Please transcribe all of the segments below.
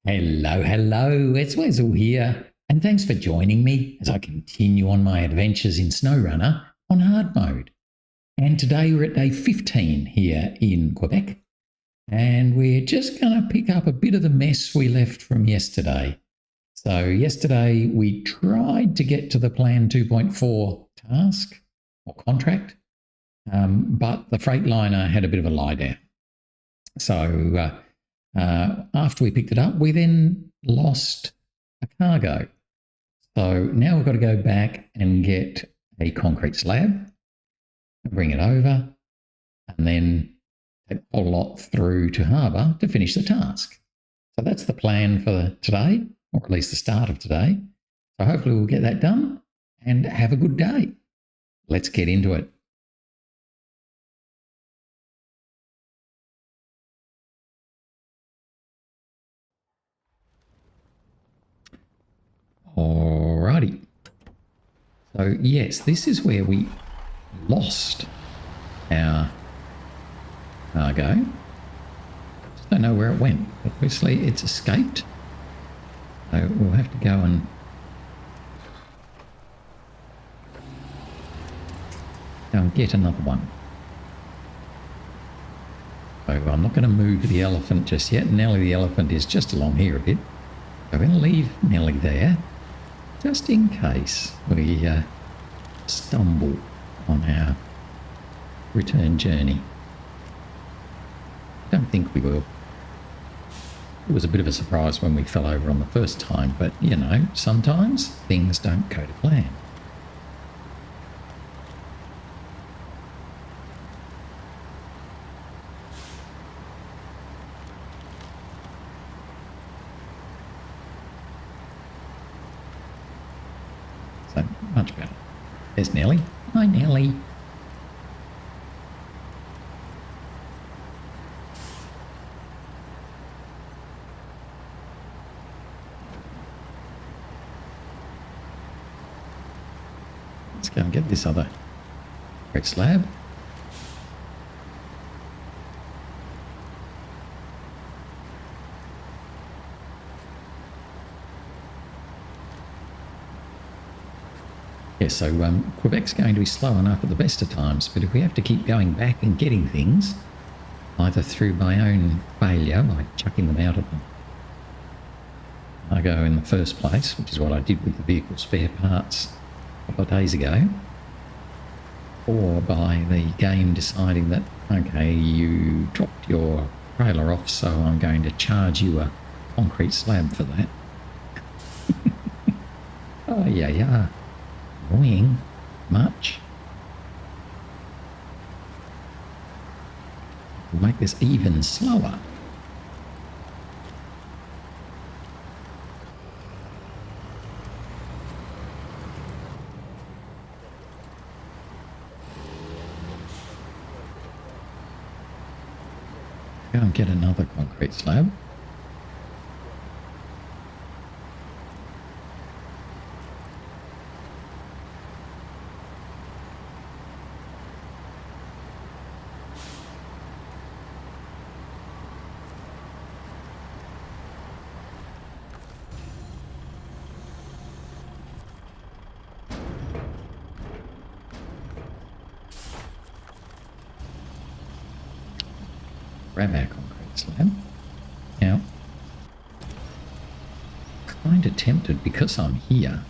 Hello, hello, it's Wesel here, and thanks for joining me as I continue on my adventures in SnowRunner on hard mode. And today we're at day 15 here in Quebec, and we're just going to pick up a bit of the mess we left from yesterday. So yesterday we tried to get to the Plan 2.4 task or contract, but the Freightliner had a bit of a lie down. So after we picked it up, we then lost a cargo. So now we've got to go back and get a concrete slab, bring it over, and then take a whole lot through to harbour to finish the task. So that's the plan for today, or at least the start of today. So hopefully we'll get that done and have a good day. Let's get into it. Alrighty. So yes, this is where we lost our cargo. Just don't know where it went. Obviously it's escaped. So we'll have to go and get another one. So I'm not going to move the elephant just yet. Nellie the elephant is just along here a bit. I'm going to leave Nellie there just in case we stumble on our return journey. I don't think we will. It was a bit of a surprise when we fell over on the first time, but you know, sometimes things don't go to plan. So much better. There's Nellie. Hi, Nellie. Let's go and get this other concrete slab. Yeah, so Quebec's going to be slow enough at the best of times, but if we have to keep going back and getting things, either through my own failure by chucking them out of the cargo in the first place, which is what I did with the vehicle spare parts a couple of days ago, or by the game deciding that, okay, you dropped your trailer off, so I'm going to charge you a concrete slab for that. Oh, yeah. Annoying much. We'll make this even slower. Go and get another concrete slab. Grab our concrete slab. Now, kind of tempted because I'm here.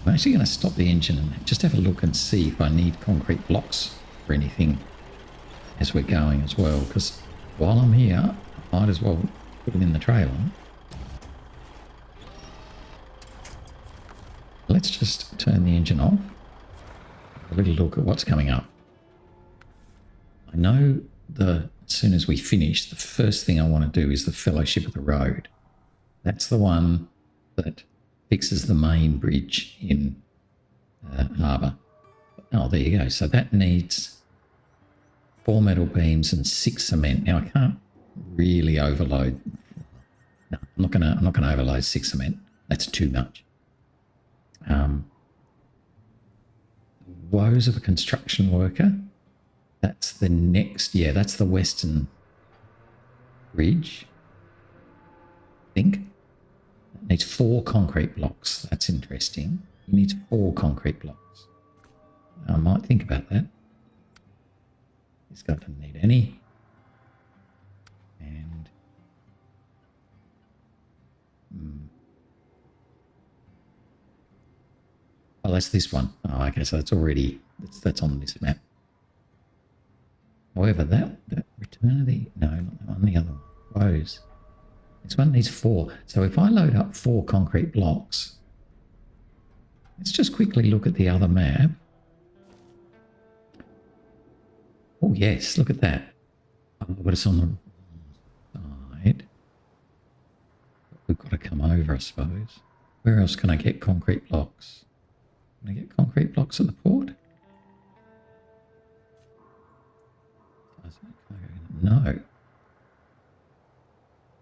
I'm actually going to stop the engine and just have a look and see if I need concrete blocks or anything as we're going as well, because while I'm here, I might as well put them in the trailer. Let's just turn the engine off. Have a little look at what's coming up. I know as soon as we finish, the first thing I want to do is the Fellowship of the Road. That's the one that fixes the main bridge in harbour. Oh, there you go. So that needs 4 metal beams and 6 cement. Now I can't really overload. No, I'm not gonna overload 6 cement. That's too much. Woes of a construction worker. That's the next, yeah, that's the western ridge. think. It needs 4 concrete blocks. That's interesting. It needs 4 concrete blocks. I might think about that. This guy doesn't need any. And oh, that's this one. Oh, okay, so that's already that's on this map. However, that return of the no, not that one, the other one. Woes. This one needs 4. So if I load up 4 concrete blocks, let's just quickly look at the other map. Oh yes, look at that. Oh, but it's on the side. We've got to come over, I suppose. Where else can I get concrete blocks? Can I get concrete blocks at the port? No.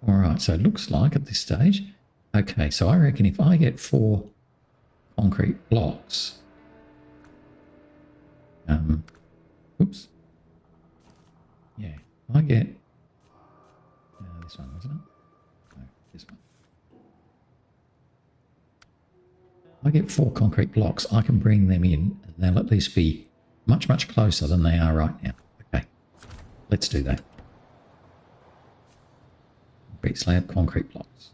All right, so it looks like at this stage. Okay, so I reckon if I get 4 concrete blocks, oops. Yeah, I get this one, wasn't it? No, this one. I get 4 concrete blocks, I can bring them in, and they'll at least be much, much closer than they are right now. Okay, let's do that. Concrete slab, concrete blocks.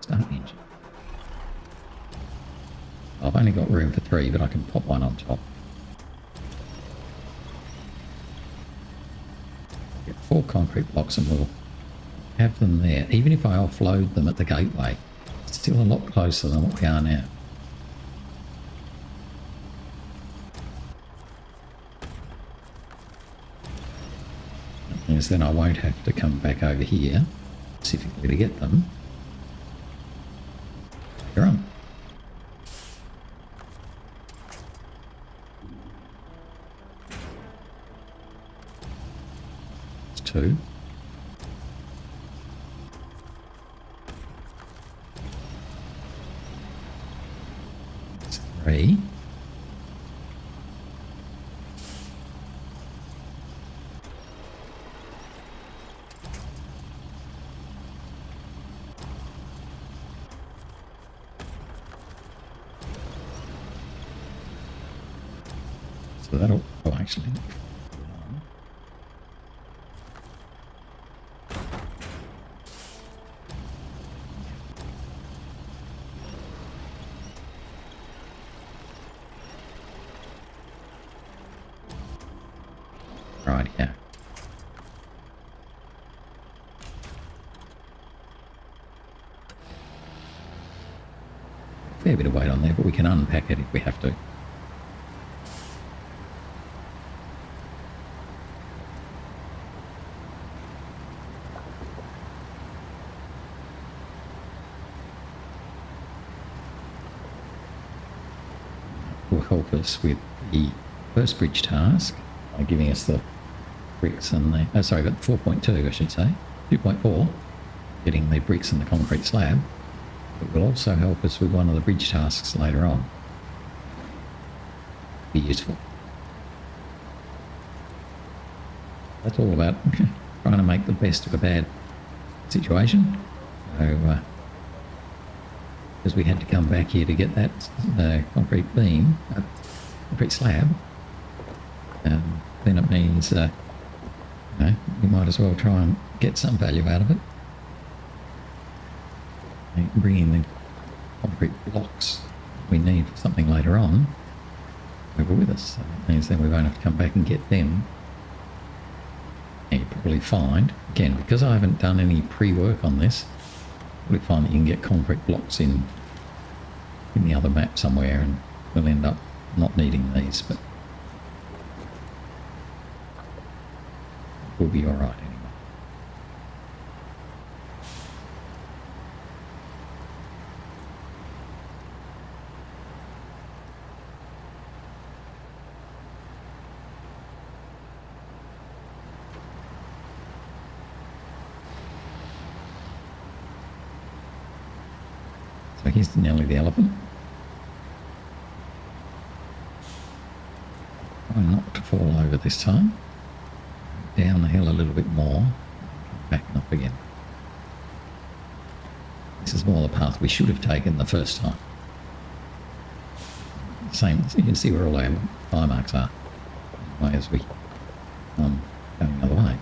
Start the engine. I've only got room for 3, but I can pop one on top. Get 4 concrete blocks and we'll have them there. Even if I offload them at the gateway, it's still a lot closer than what we are now. Because then I won't have to come back over here specifically to get them. Here on. It's 2. It's 3. So that'll actually right, yeah. Fair bit of weight on there, but we can unpack it if we have to. Will help us with the first bridge task by giving us the bricks and the, oh sorry, but 4.2 I should say, 2.4, getting the bricks and the concrete slab. It will also help us with one of the bridge tasks later on. Be useful. That's all about trying to make the best of a bad situation. So, because we had to come back here to get that concrete beam, concrete slab, then it means you know, we might as well try and get some value out of it. Bringing the concrete blocks we need for something later on over with us. So that means then we won't have to come back and get them. And you probably find, again, because I haven't done any pre-work on this, we find that you can get concrete blocks in the other map somewhere, and we'll end up not needing these, but we'll be all right anyway. So here's Nellie the Elephant. Try not to fall over this time. down the hill a little bit more. Backing up again. This is more the path we should have taken the first time. Same, so you can see where all our fire marks are. Way as we going the other way.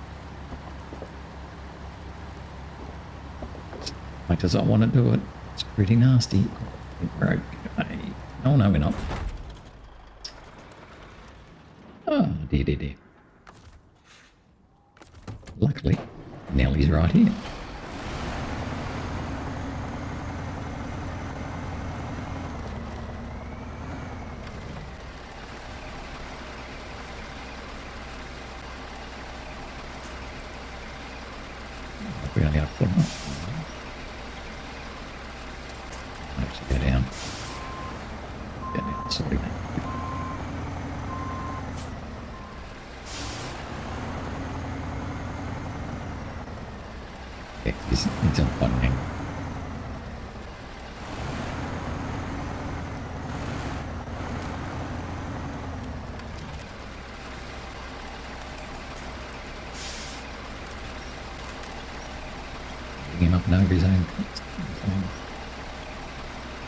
Like, does I want to do it? It's pretty nasty. We're okay. Oh no, we're not. Oh dear. Luckily, Nellie's right here. We only have to put them up. Actually, go down. Sorry, mate. Yeah, it's on one angle. Him up and over his own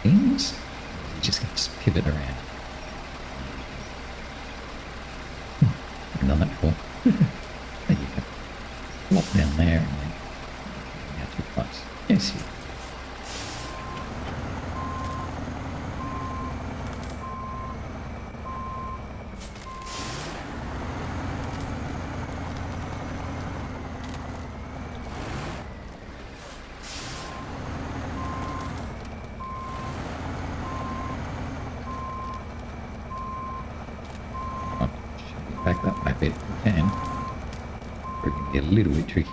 things. He's just going to pivot around. I've done that before. There you go. Flop down there and then now too close. Yes, you. Back that way a bit if we can. Or it can be a little bit tricky.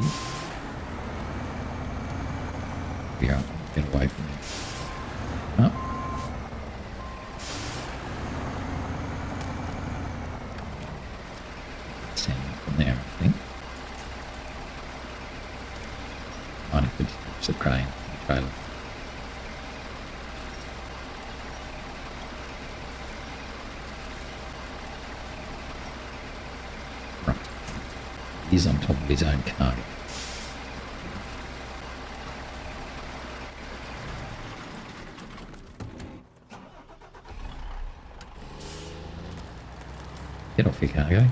We are get away from it. Up. Stand up from there, I think. Might have to ditch the crane, the trailer. He's on top of his own cargo. Get off your cargo.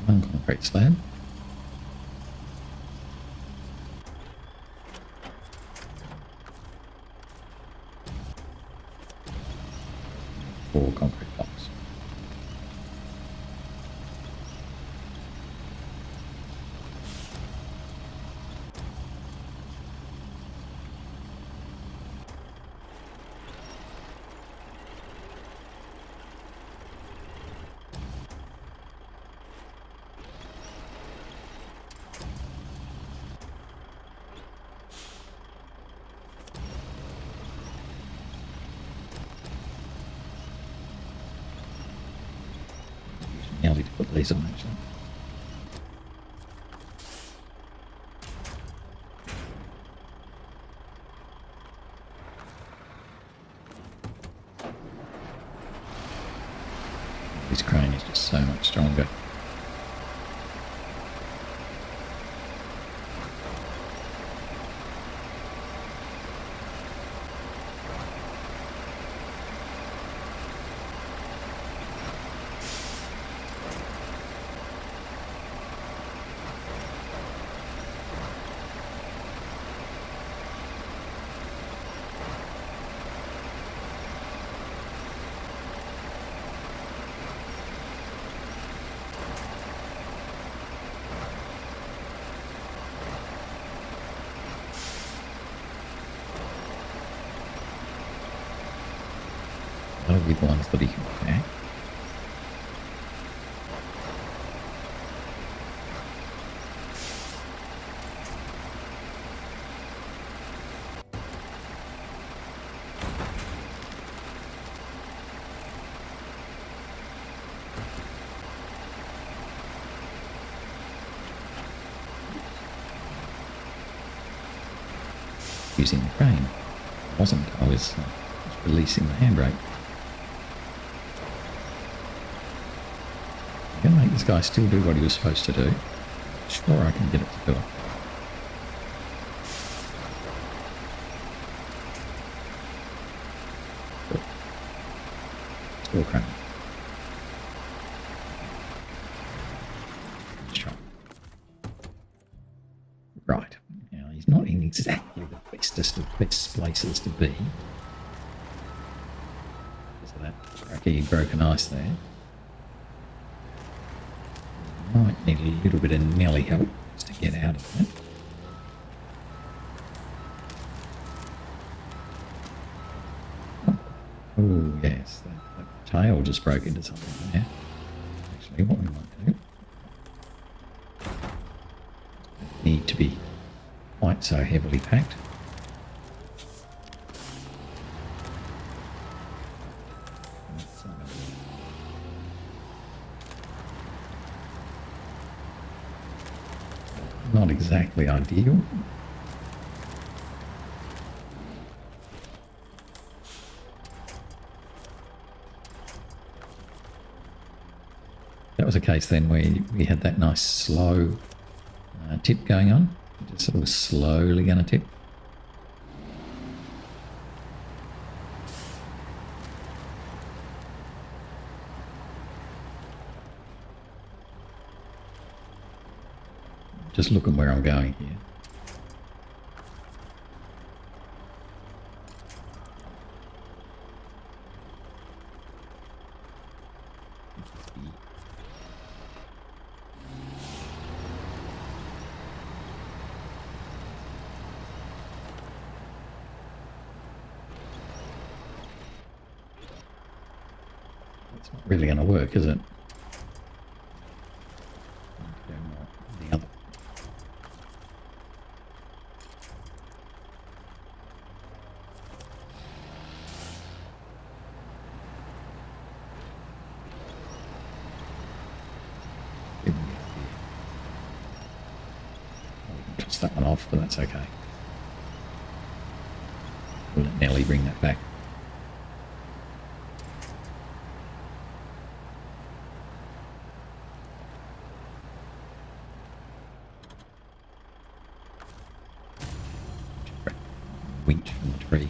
One concrete slab. Four concrete blocks. Nellie to put these on actually. This crane is just so much stronger. That'll be the ones that he can pack. using the crane. I wasn't. I was releasing the handbrake. I'm going to make this guy still do what he was supposed to do. Sure, I can get it to do it. Still crane. Right. Now, he's not in exactly the bestest of best places to be. So that cracky broken ice there. Might need a little bit of Nellie help just to get out of that. Oh, yes, that tail just broke into something there. Actually, what we might do, need to be quite so heavily packed. Not exactly ideal. That was a case then where we had that nice slow tip going on. Just sort of slowly going to tip. Just looking where I'm going here. That's not really going to work, is it? The other. Toss that one off, but that's okay. We'll let Nellie bring that back. Winch from the tree.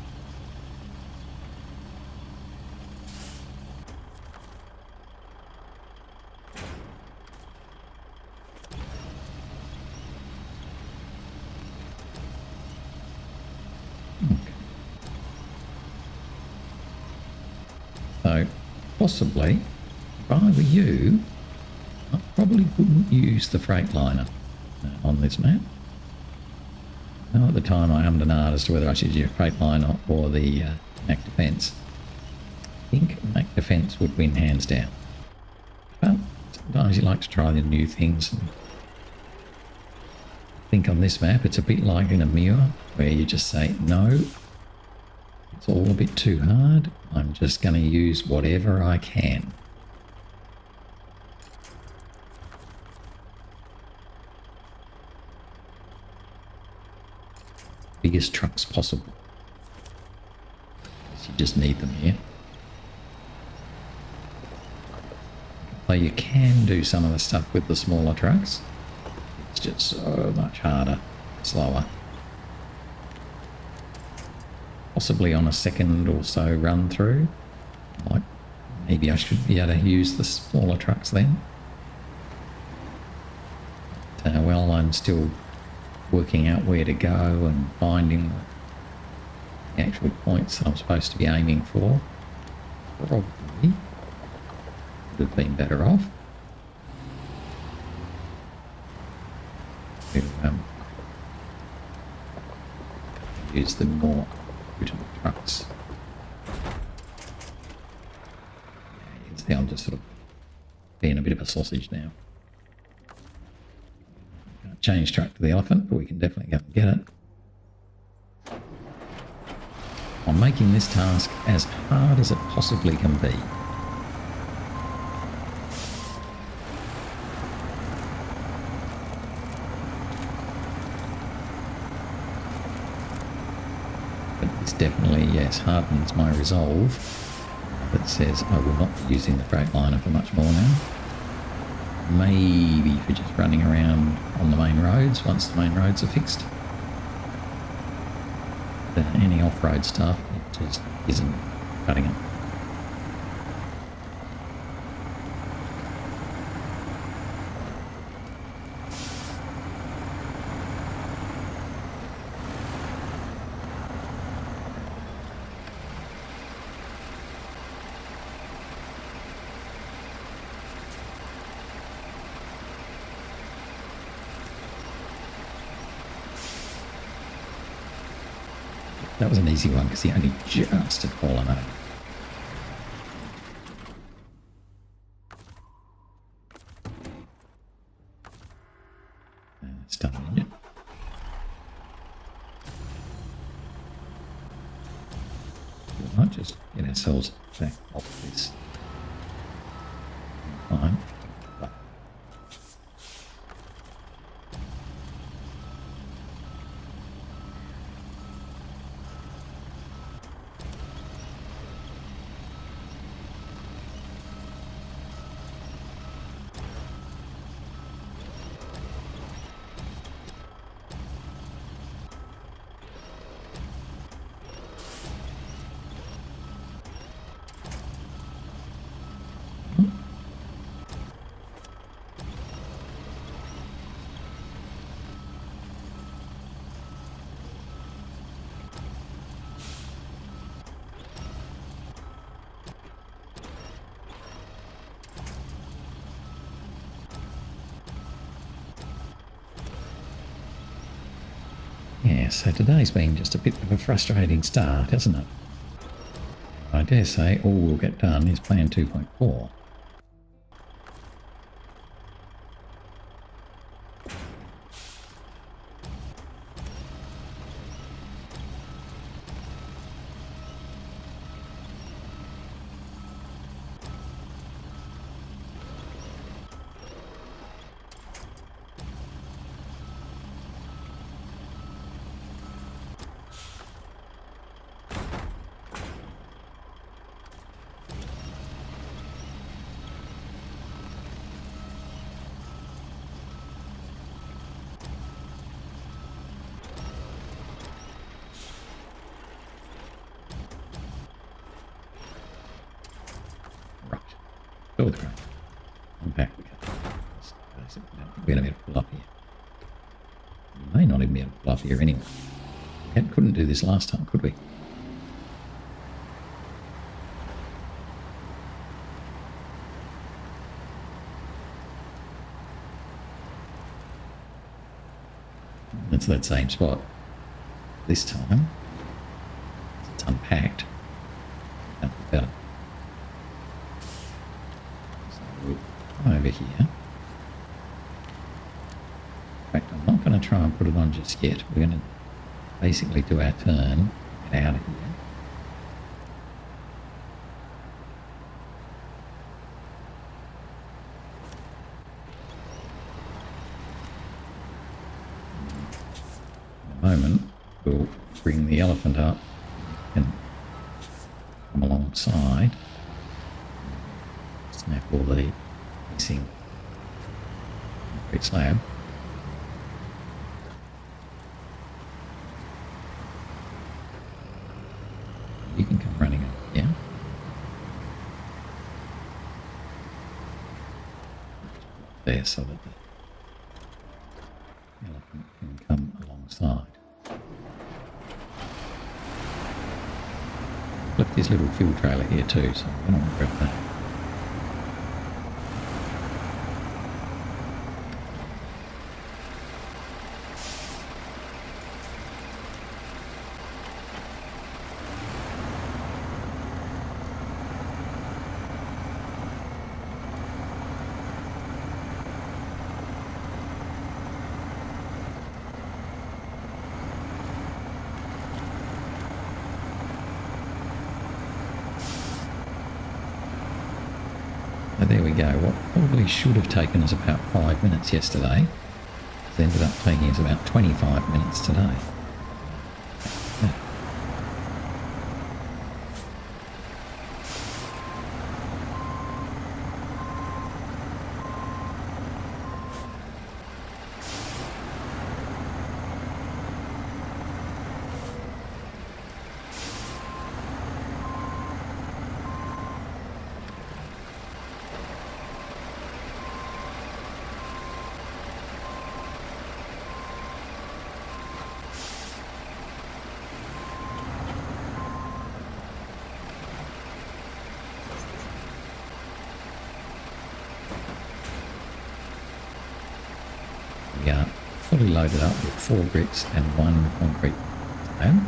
So, possibly, if I were you, I probably wouldn't use the Freightliner on this map. Now, at the time, I ummed and ahed as to whether I should use Freightliner or the Mac Defense. I think Mac Defense would win hands down. But sometimes you like to try the new things. And I think on this map, it's a bit like in a mirror, where you just say, no, it's all a bit too hard. I'm just going to use whatever I can. Biggest trucks possible. So you just need them here. Though you can do some of the stuff with the smaller trucks, it's just so much harder, slower. Possibly on a second or so run through. Like maybe I should be able to use the smaller trucks then. But, well, I'm still working out where to go and finding the actual points that I'm supposed to be aiming for. Probably would have been better off to use the more suitable trucks. You can see I'm just sort of being a bit of a sausage now. Change track to the Elephant, but we can definitely go and get it. I'm making this task as hard as it possibly can be. But this definitely, yes, hardens my resolve that says I will not be using the Freightliner for much more now. Maybe for just running around on the main roads once the main roads are fixed. But any off-road stuff, it just isn't cutting it. That was an easy one because he only just had fallen over. Start an engine. We might just get ourselves back off this climb. Yeah, so today's been just a bit of a frustrating start, hasn't it? I dare say all we'll get done is plan 2.4. Go with the crane. Unpack the car. We're going to be able to pull up here. We may not even be able to pull up here anyway. We couldn't do this last time, could we? It's that same spot. This time, it's unpacked. That's better. Over here. In fact, I'm not going to try and put it on just yet. We're going to basically do our turn, get out of here. In a moment, we'll bring the elephant up and come alongside. Snap all the missing concrete slab. You can come running up, yeah? There, so that the elephant can come alongside. Left his little fuel trailer here too, so I don't want to grab that. So there we go. What probably should have taken us about 5 minutes yesterday has ended up taking us about 25 minutes today. fully loaded up with 4 bricks and 1 concrete slab.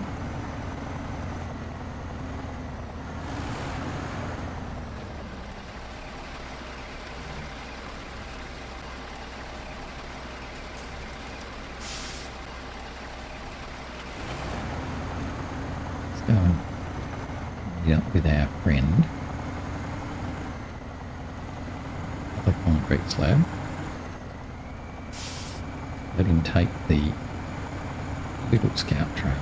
Let's go and meet up with our friend, the concrete slab. Let him take the little scout trailer.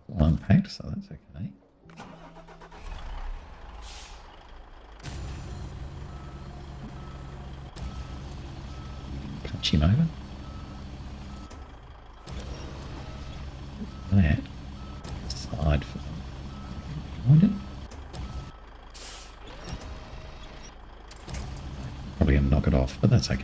All unpacked, so that's okay. Punch him over. That side for behind it. Probably gonna knock it off, but that's okay.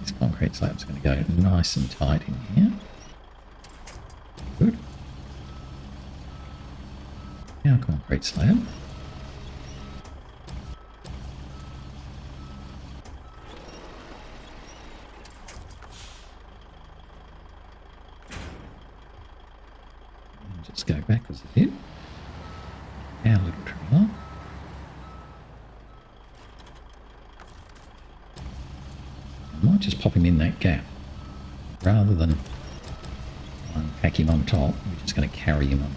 This concrete slab's going to go nice and tight in here. Good. Now concrete slab. And just go backwards a bit. Our little trailer. I might just pop him in that gap. Rather than unpack him on top, we're just going to carry him on.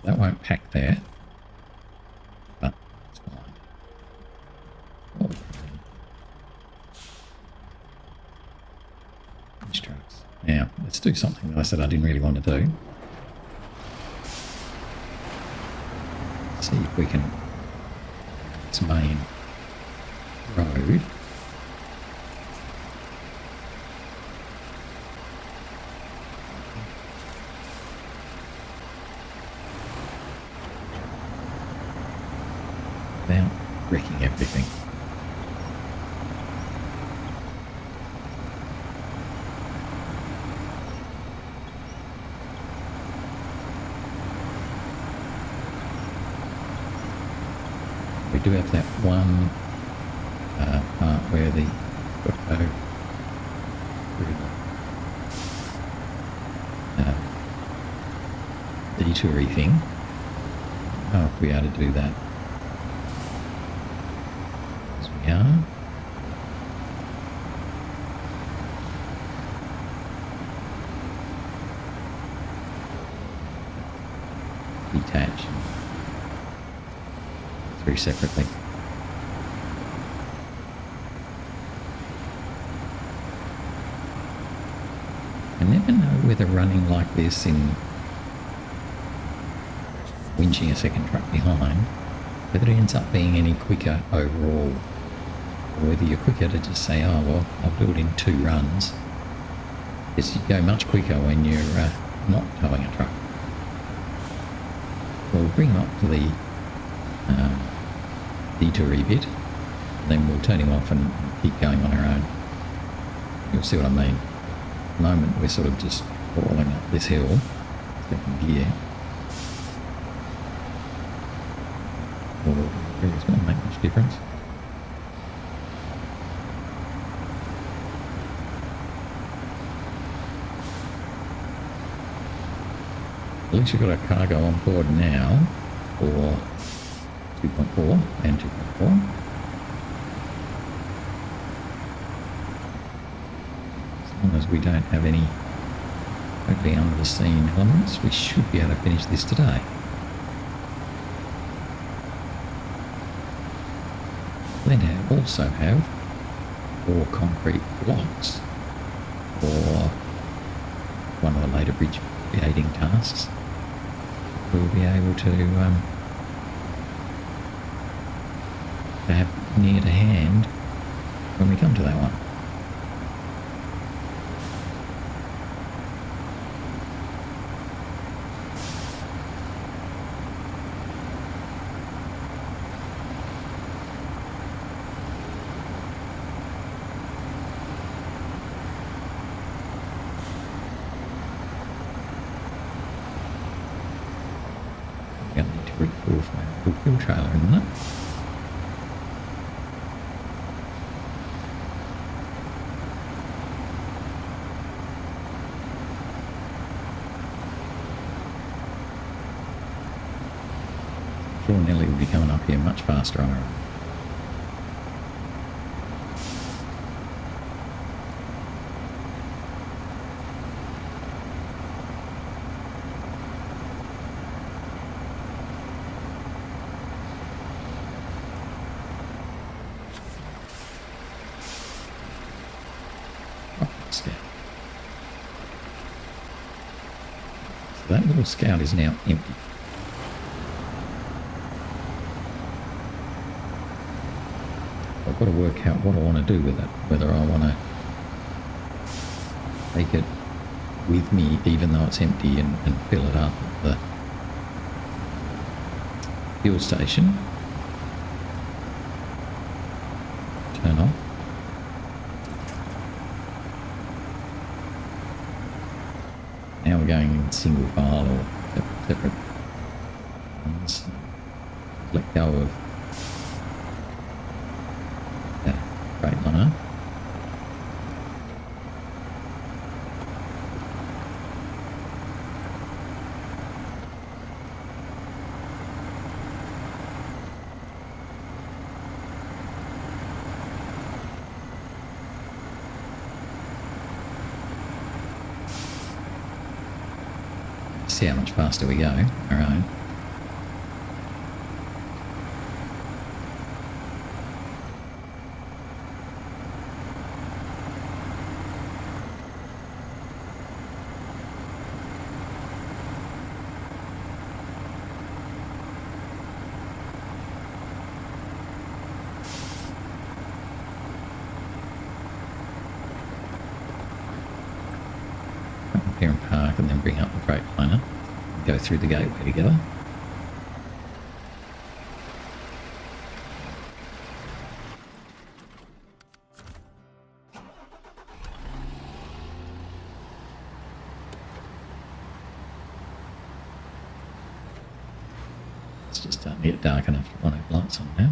That won't pack there, but it's fine. Oh. These trucks. Now, let's do something that I said I didn't really want to do. See if we can, this main road, without wrecking everything. We do have that one part where the got to go through the detoury thing. I don't know if we ought to do that. Yeah. Detach through separately. I never know whether running like this in winching a second truck behind, whether it ends up being any quicker overall. Or whether you're quicker to just say, oh well, I'll do it in 2 runs. Because you go much quicker when you're not towing a truck. We'll bring him up to the detoury bit, and then we'll turn him off and keep going on our own. You'll see what I mean. At the moment we're sort of just crawling up this hill, second gear. Or it's going to make much difference. At least we've got a cargo on board now for 2.4 and 2.4. As long as we don't have any Hopefully under the scene elements, we should be able to finish this today. Then I also have 4 concrete blocks for one of the later bridge creating tasks. We'll be able to have near to hand when we come to that one. I'm going to need to recall for my fuel trailer in a minute. I'm sure Nellie will be coming up here much faster on her own. Scout. So that little scout is now empty. I've got to work out what I want to do with it, whether I want to take it with me even though it's empty and fill it up at the fuel station, turn off. Now we're going in single file or separate ones. Let go of that Freightliner. See how much faster we go. All right. Come up here and park and then bring up the Freightliner. Go through the gateway together. It's just starting to get dark enough to want to have lights on now.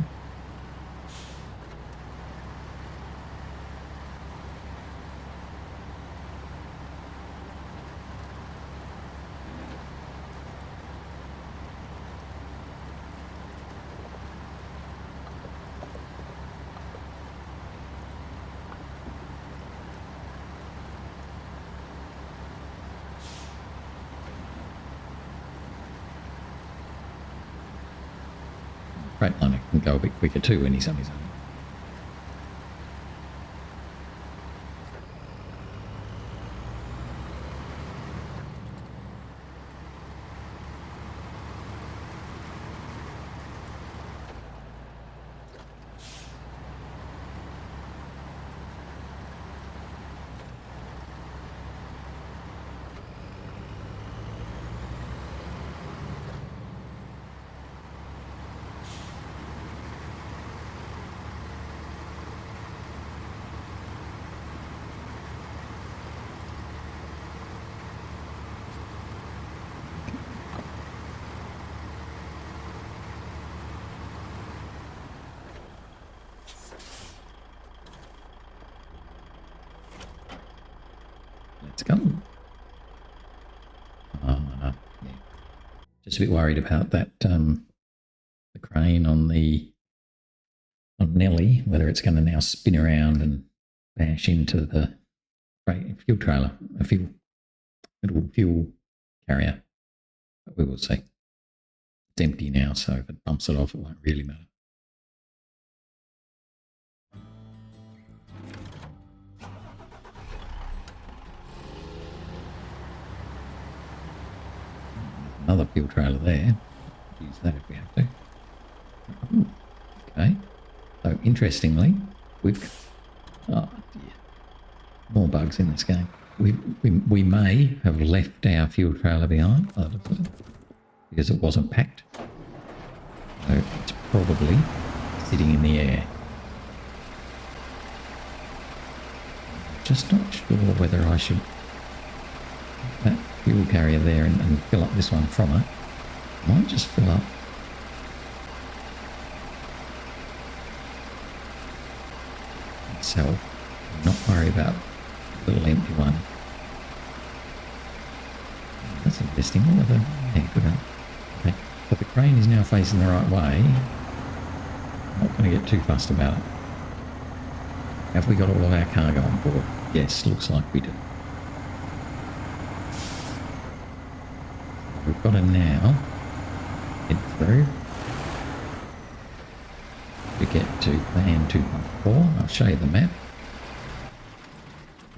Freightliner can go a bit quicker too when he's on his own. Let's go. Yeah. Just a bit worried about that, the crane on Nellie, whether it's going to now spin around and bash into the fuel trailer, fuel little fuel carrier. But we will see. It's empty now, so if it bumps it off, it won't really matter. Another fuel trailer there. Use that if we have to. Ooh, okay. So interestingly, oh dear, more bugs in this game. We may have left our fuel trailer behind because it wasn't packed. So it's probably sitting in the air. Just not sure whether I should put that fuel carrier there and fill up this one from it. I might just fill up itself and not worry about the little empty one. That's interesting. What the heck with that? Okay, but the crane is now facing the right way. I'm not going to get too fussed about it. Have we got all of our cargo on board? Yes, looks like we do. We've got to now head through to get to plan 2.4. I'll show you the map.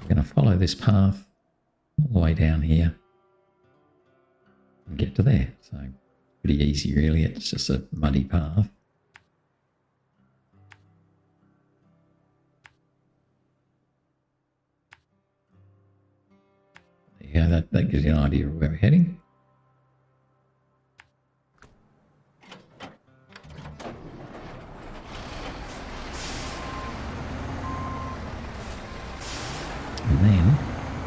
We're going to follow this path all the way down here and get to there. So pretty easy really, it's just a muddy path. There you go, that gives you an idea of where we're heading. And then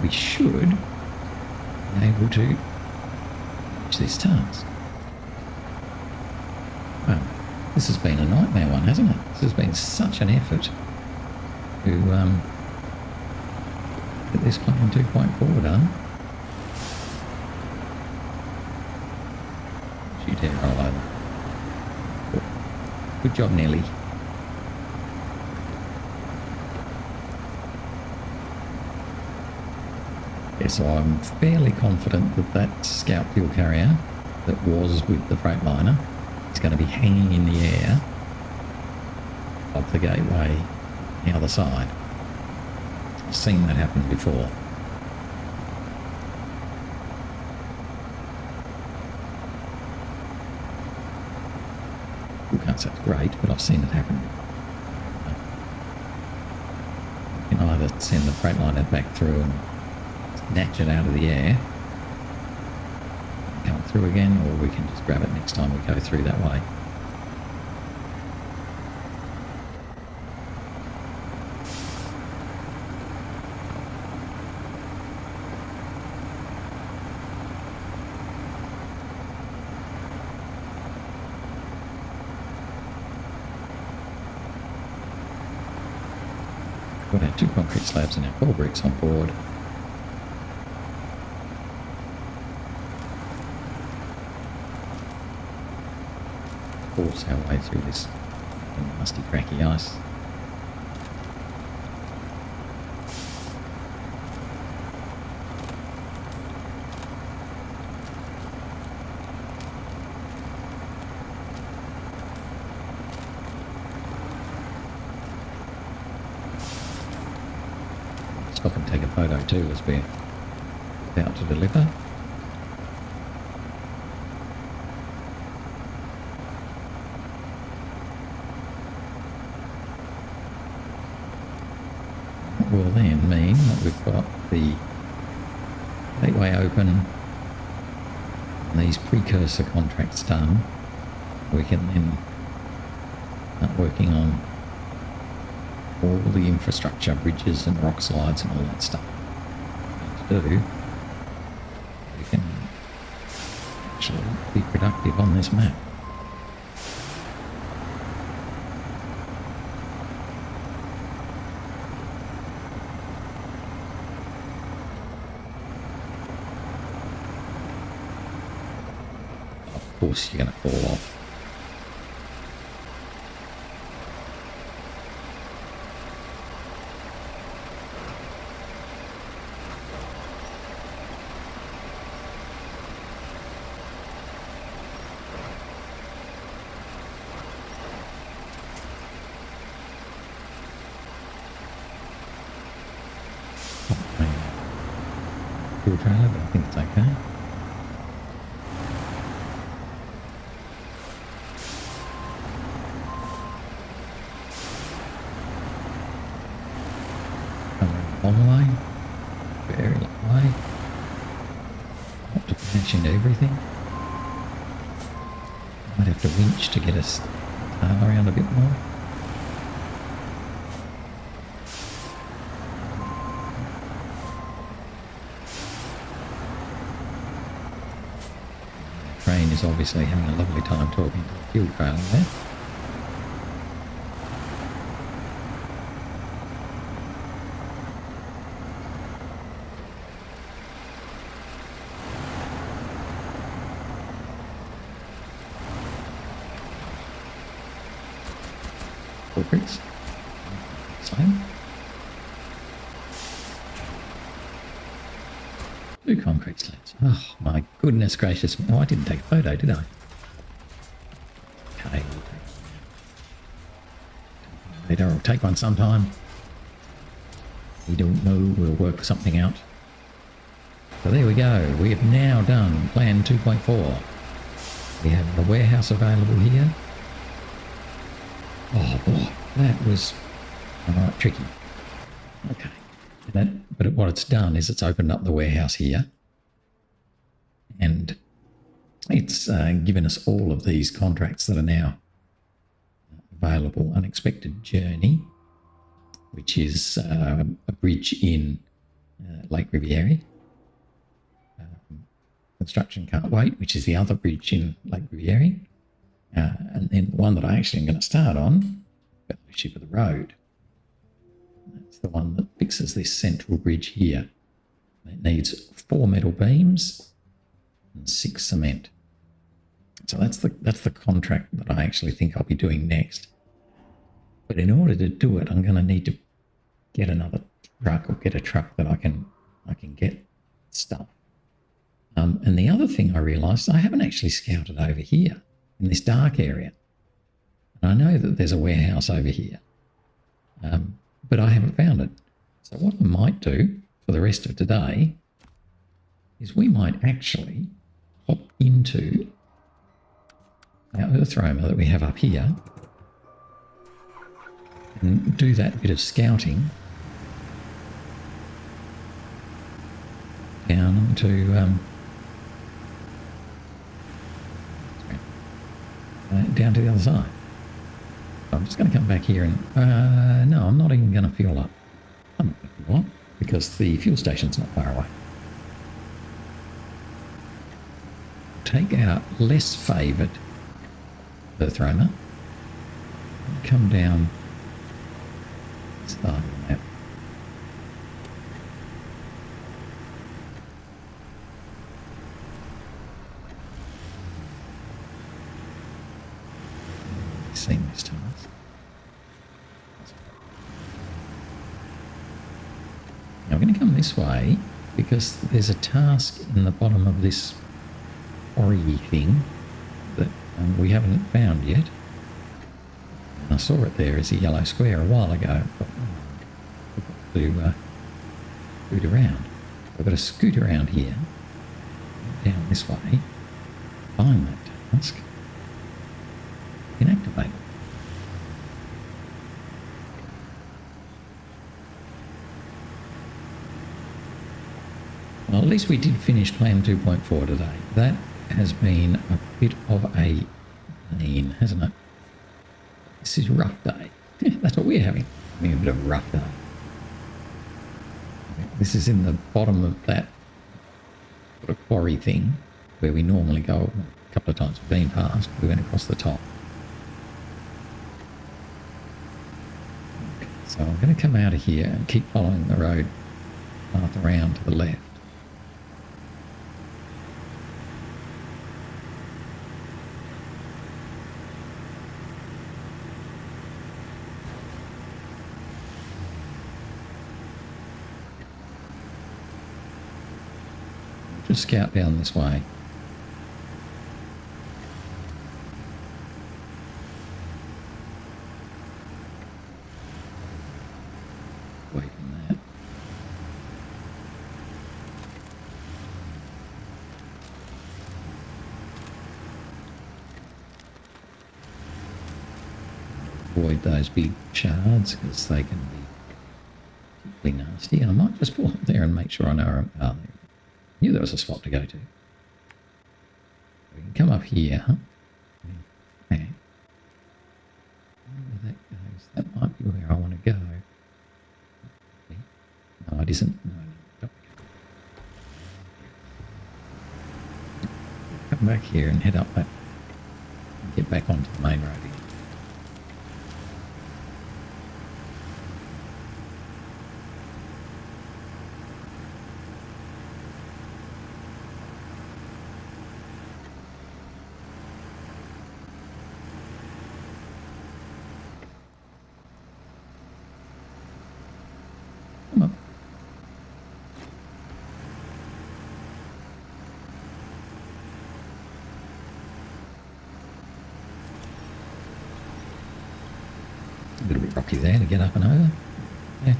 we should be able to reach this task. Well, this has been a nightmare one, hasn't it? This has been such an effort to get this plan 2.4 done. Shoot air all over. Good job, Nellie. So I'm fairly confident that that scout fuel carrier that was with the Freightliner is going to be hanging in the air of the gateway on the other side. I've seen that happen before. You can't say it's great, but I've seen it happen before. You can either send the Freightliner back through and snatch it out of the air, come through again, or we can just grab it next time we go through that way. Got our 2 concrete slabs and our 4 bricks on board. Force our way through this musty, cracky ice. Stop and take a photo too as we're about to deliver. Will then mean that we've got the gateway open and these precursor contracts done. We can then start working on all the infrastructure, bridges and rock slides and all that stuff. To do, we can actually be productive on this map. Of course you're going to fall off. fuel trailer, but I think it's okay. Long way, very long way. Not to crash into everything. Might have to winch to get us around a bit more. The train is obviously having a lovely time talking to the fuel trailer there. Bricks. Same. 2 concrete slabs. Oh my goodness gracious. Oh, I didn't take a photo, did I? Okay, we'll take later. I'll take one sometime. We don't know. We'll work something out. So there we go. We have now done plan 2.4. We have the warehouse available here. Oh boy, that was tricky. Okay, but what it's done is it's opened up the warehouse here, and it's given us all of these contracts that are now available. Unexpected journey, which is a bridge in Lake Riviere. Construction can't wait, which is the other bridge in Lake Riviere. And then one that I actually am going to start on, Fellowship of the Road. That's the one that fixes this central bridge here. It needs 4 metal beams and 6 cement. So that's the contract that I actually think I'll be doing next. But in order to do it, I'm going to need to get another truck, or get a truck that I can get stuff. And the other thing I realised, I haven't actually scouted over here in this dark area. And I know that there's a warehouse over here, but I haven't found it. So what I might do for the rest of today is we might actually hop into our EarthRoamer that we have up here and do that bit of scouting down to down to the other side. I'm just going to come back here and no, I'm not even going to fuel up. I'm not going to fuel up because the fuel station's not far away. Take our less favoured EarthRoamer, come down this side of the map. Seen this task. Now I'm going to come this way because there's a task in the bottom of this quarry thing that we haven't found yet. And I saw it there as a yellow square a while ago, but I've got to scoot around. I've got to scoot around here, down this way, find that task, inactivate it. Well, at least we did finish plan 2.4 today. That has been a bit of a pain, hasn't it? This is a rough day. That's what we're having. Having a bit of a rough day. This is in the bottom of that sort of quarry thing where we normally go a couple of times. We've been past, we went across the top. Okay, so I'm going to come out of here and keep following the road path around to the left. Just scout down this way. Away from that. avoid those big shards because they can be particularly nasty. And I might just pull up there and make sure I know. I knew there was a spot to go to. We can come up here. Okay. Where that goes, that might be where I want to go. No, it isn't. No, don't come back here and head up that. And get back onto the main road again. Come on. A little bit rocky there to get up and over. Yeah.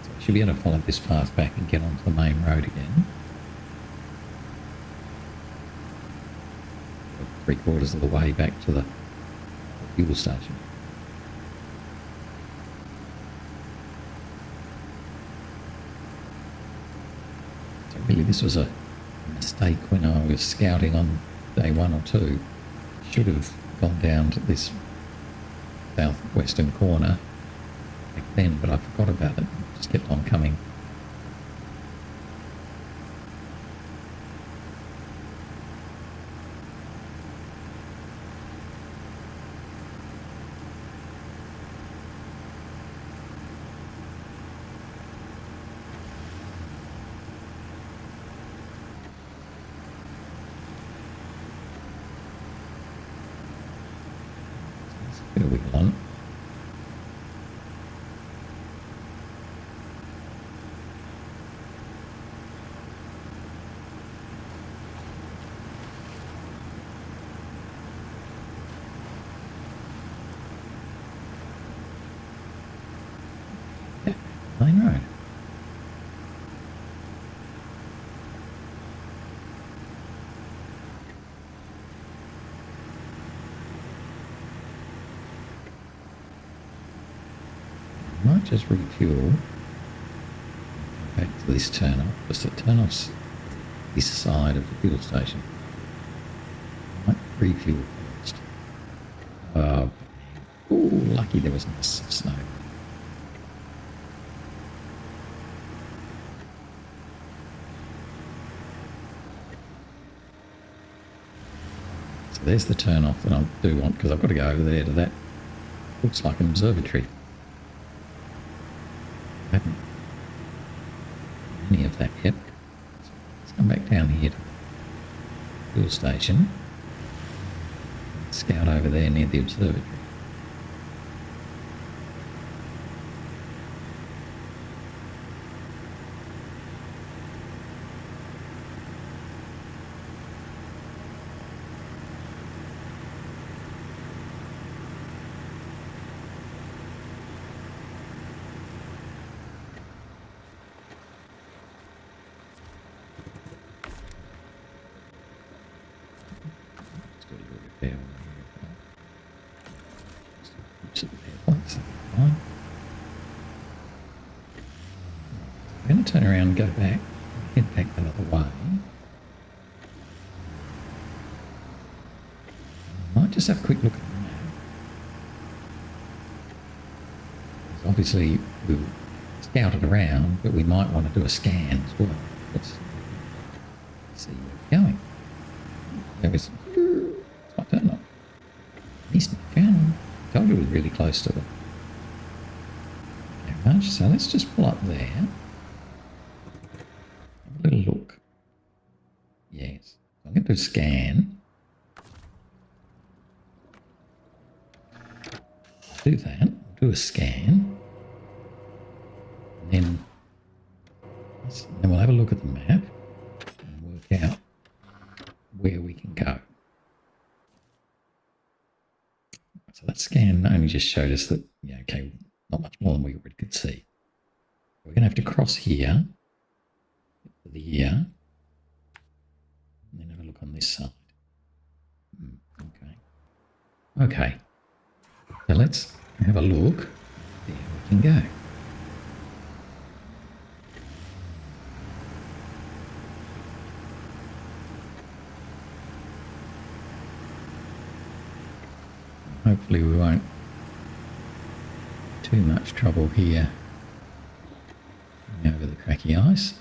So I should be able to follow this path back and get onto the main road again. 3/4 of the way back to the fuel station. So really this was a mistake when I was scouting on day 1 or 2. Should have gone down to this southwestern corner back then, but I forgot about it. Just kept on coming. Bit of wiggle on. Yeah, main road. Might just refuel back to this turn off, because the turn off's this side of the fuel station. Might refuel first. Oh, lucky there was no snow. So there's the turn off that I do want, because I've got to go over there to that. Looks like an observatory. I haven't done any of that yet. So let's come back down here to the fuel station. Scout over there near the observatory. I'm going to turn around and go back, head back that other way. I might just have a quick look at the map. Because obviously we'll scout it around, but we might want to do a scan as well. Let's see where we're going. There is my turn off. Eastern Town. Told you it was really close to the garage, so let's just pull up there. Have a little look. Yes. I'm going to do a scan. Do that. Do a scan. And then we'll have a look at the map and work out where we can go. So that scan only just showed us that, yeah, okay, not much more than we already could see. We're going to have to cross here, to the here, and then have a look on this side. Okay. Okay. So let's have a look. There we can go. Hopefully we won't too much trouble here over the cracky ice.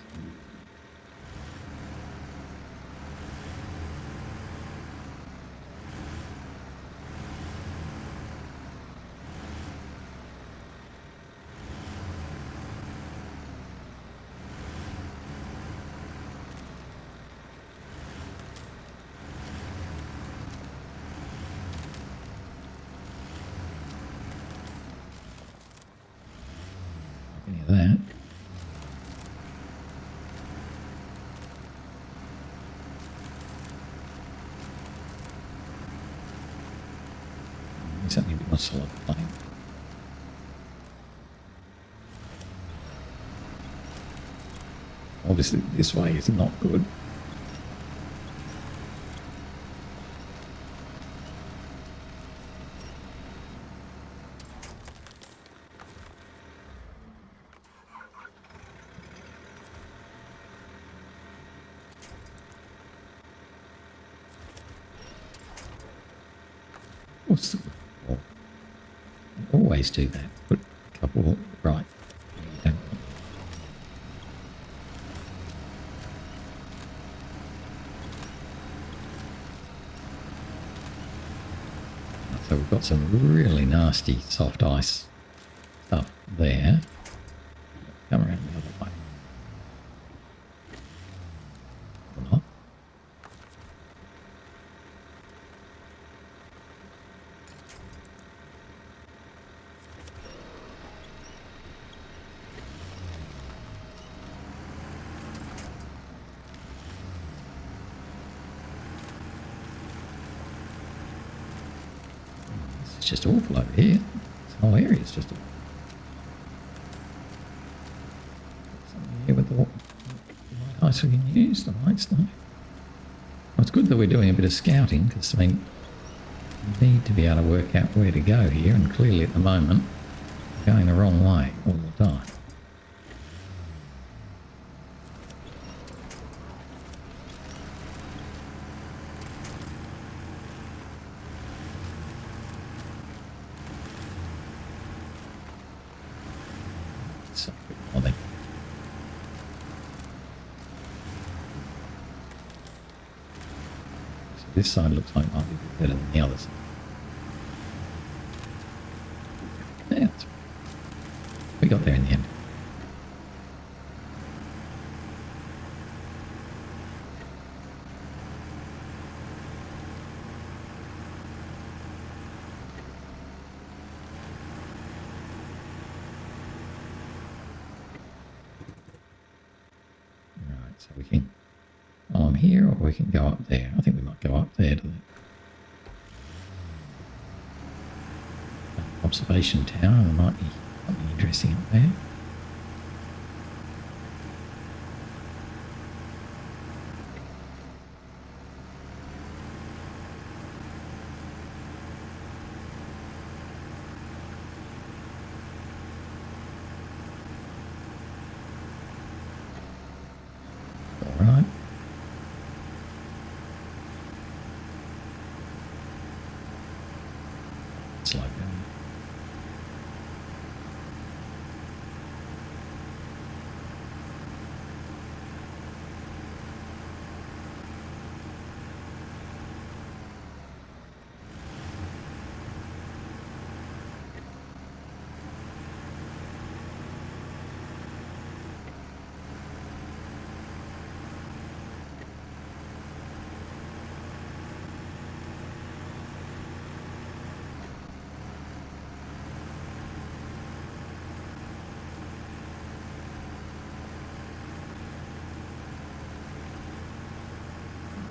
Any of that. Something a bit more solid plane. Obviously this way is not good. Always do that. Put a couple right. So we've got some really nasty soft ice stuff there. Come around the other way. Or not. It's just awful over here. This whole area is just awful. Something here with the white ice we can use, the white snow. Well, it's good that we're doing a bit of scouting, because I mean, we need to be able to work out where to go here, and clearly at the moment, we're going the wrong way all the time. So this side looks like it might be a bit better than the other side. Yeah, we got there in the end. So we can follow them here, or we can go up there. I think we might go up there to the observation tower. There might be something interesting up there. All right. Slow down.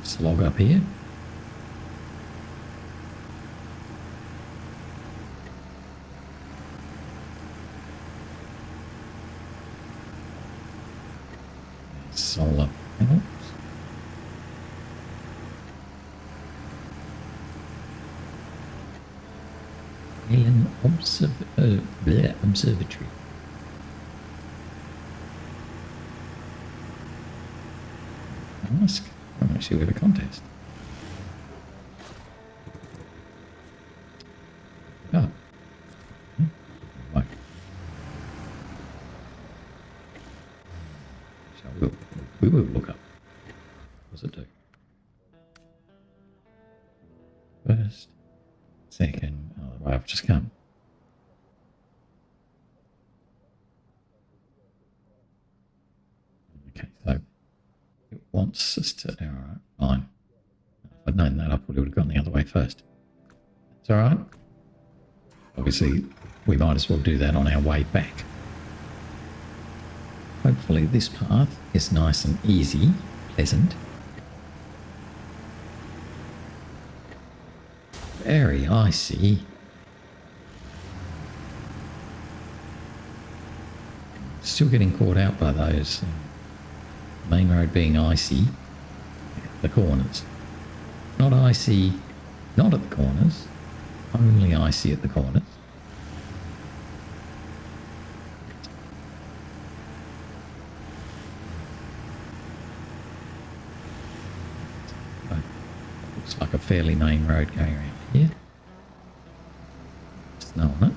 slog up here. Solar panels. Alien Observatory. Ask. I'm actually with a contest. Oh. Right. So we will look up. What does it do? First, second. Oh, I've just come. Okay, so it wants us to. All right, fine. If I'd known that, I probably would have gone the other way first. It's all right. Obviously, we might as well do that on our way back. Hopefully this path is nice and easy, pleasant. Very icy. Still getting caught out by those. Main road being icy. The corners. Not icy, not at the corners. Only icy at the corners. Looks like a fairly main road going around here. Snow on it.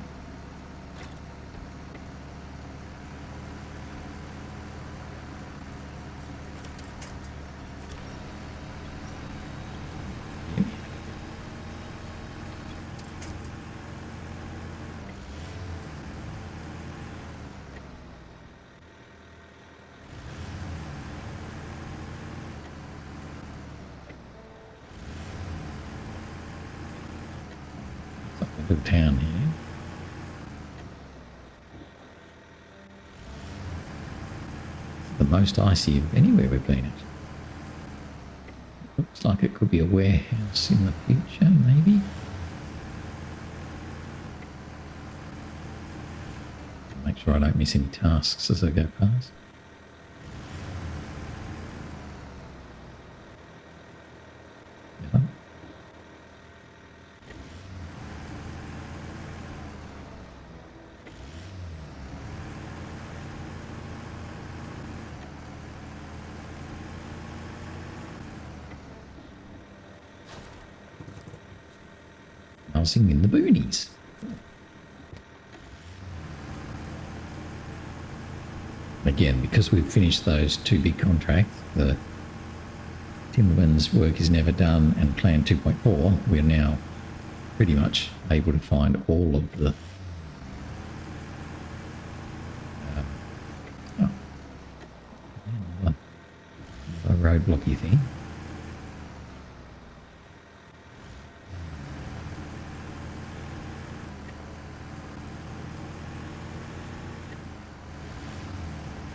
Little town here. It's the most icy of anywhere we've been at. Looks like it could be a warehouse in the future, maybe. Make sure I don't miss any tasks as I go past. Yeah. Housing in the boonies. Again, because we've finished those two big contracts, the Timberman's work is never done and Plan 2.4, we're now pretty much able to find all of the roadblocky thing.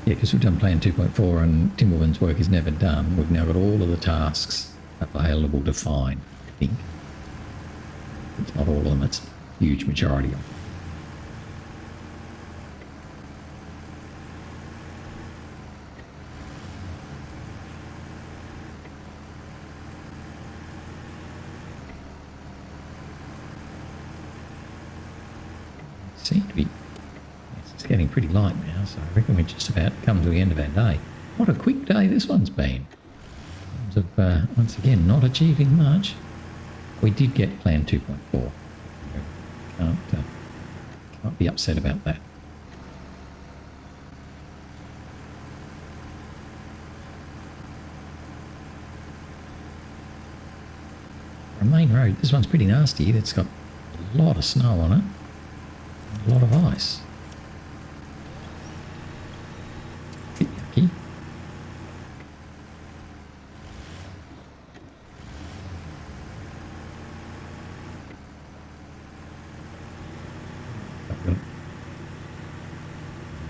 Yeah, because we've done Plan 2.4 and Timberman's work is never done. We've now got all of the tasks available to find, I think. It's not all of them, it's a huge majority of them. Seem to be... It's getting pretty light now, so I reckon we're just about come to the end of our day. What a quick day this one's been. In terms of, once again, not achieving much. We did get Plan 2.4. Can't be upset about that. Our main road, this one's pretty nasty. It's got a lot of snow on it. A lot of ice. Bit yucky.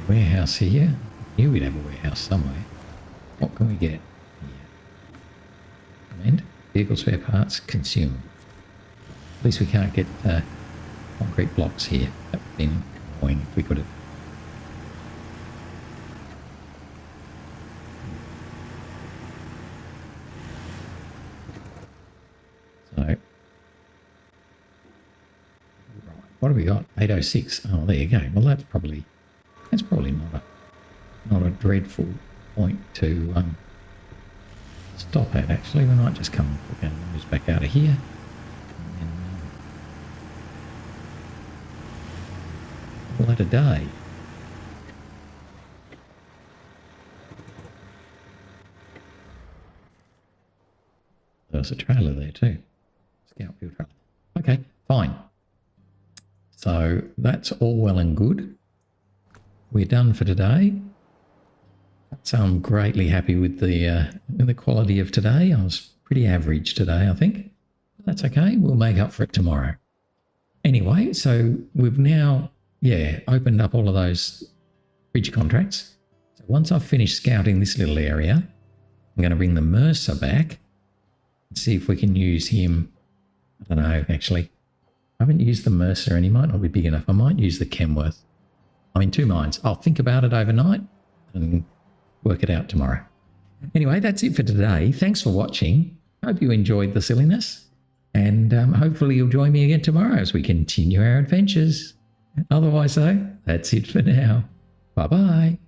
Warehouse here. Here we'd have a warehouse somewhere. What can we get here? Comment. Vehicle spare parts consumed. At least we can't get concrete blocks here. That would have been annoying if we could have. So, right, what have we got? 806. Oh, there you go. Well, that's probably not a dreadful point to stop at. Actually, we might just come and move back out of here. Call that a day. There's a trailer there too. Scout field trailer. Okay, fine. So that's all well and good. We're done for today. So I'm greatly happy with the quality of today. I was pretty average today, I think. That's okay. We'll make up for it tomorrow. Anyway, so we've now, opened up all of those bridge contracts. So once I've finished scouting this little area, I'm going to bring the Mercer back and see if we can use him. I don't know, actually. I haven't used the Mercer and he might not be big enough. I might use the Kenworth. I'm in two minds. I'll think about it overnight and work it out tomorrow. Anyway, that's it for today. Thanks for watching. Hope you enjoyed the silliness. And hopefully you'll join me again tomorrow as we continue our adventures. Otherwise, though, that's it for now. Bye-bye.